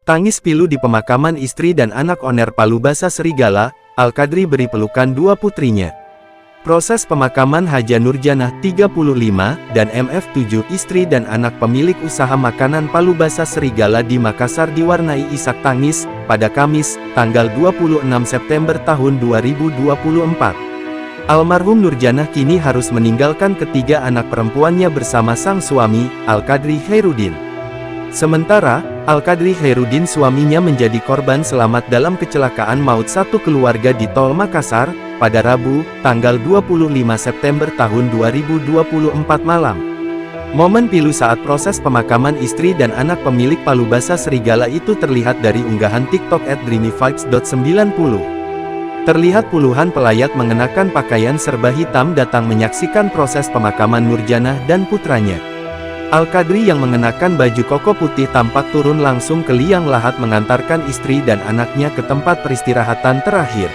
Tangis pilu di pemakaman istri dan anak Oner Palu Basa Serigala, Al-Qadri beri pelukan dua putrinya. Proses pemakaman Haja Nurjanah 35 dan MF7 istri dan anak pemilik usaha makanan Palu Basa Serigala di Makassar diwarnai isak tangis, pada Kamis, tanggal 26 September tahun 2024. Almarhum Nurjanah kini harus meninggalkan ketiga anak perempuannya bersama sang suami, Al-Qadri Khairuddin. Sementara, Al-Qadri Khairuddin suaminya menjadi korban selamat dalam kecelakaan maut satu keluarga di Tol Makassar, pada Rabu, tanggal 25 September tahun 2024 malam. Momen pilu saat proses pemakaman istri dan anak pemilik Palu Basa Serigala itu terlihat dari unggahan TikTok @dreamyvibes.90. Terlihat puluhan pelayat mengenakan pakaian serba hitam datang menyaksikan proses pemakaman Nurjanah dan putranya. Al-Qadri yang mengenakan baju koko putih tampak turun langsung ke liang lahat mengantarkan istri dan anaknya ke tempat peristirahatan terakhir.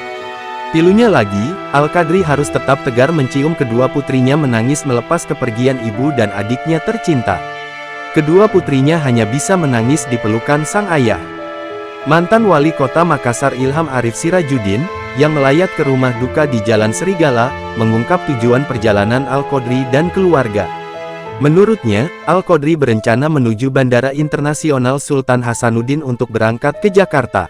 Pilunya lagi, Al-Qadri harus tetap tegar mencium kedua putrinya menangis melepas kepergian ibu dan adiknya tercinta. Kedua putrinya hanya bisa menangis di pelukan sang ayah. Mantan Wali Kota Makassar Ilham Arif Sirajuddin, yang melayat ke rumah duka di Jalan Serigala, mengungkap tujuan perjalanan Al-Qadri dan keluarga. Menurutnya, Al-Qadri berencana menuju Bandara Internasional Sultan Hasanuddin untuk berangkat ke Jakarta.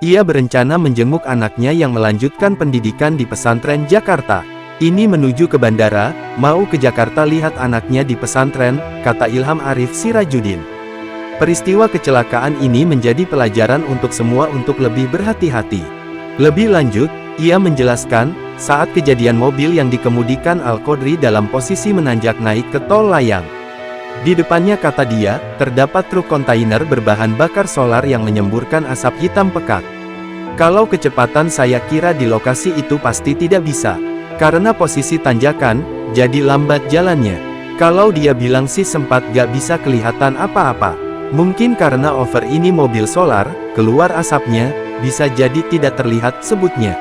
Ia berencana menjenguk anaknya yang melanjutkan pendidikan di pesantren Jakarta. Ini menuju ke bandara, mau ke Jakarta lihat anaknya di pesantren, kata Ilham Arif Sirajuddin. Peristiwa kecelakaan ini menjadi pelajaran untuk semua untuk lebih berhati-hati. Lebih lanjut, ia menjelaskan, saat kejadian mobil yang dikemudikan Al-Qadri dalam posisi menanjak naik ke tol layang. Di depannya, kata dia, terdapat truk kontainer berbahan bakar solar yang menyemburkan asap hitam pekat. Kalau kecepatan saya kira di lokasi itu pasti tidak bisa. Karena posisi tanjakan, jadi lambat jalannya. Kalau dia bilang sih sempat gak bisa kelihatan apa-apa. Mungkin karena over ini mobil solar, keluar asapnya, bisa jadi tidak terlihat, sebutnya.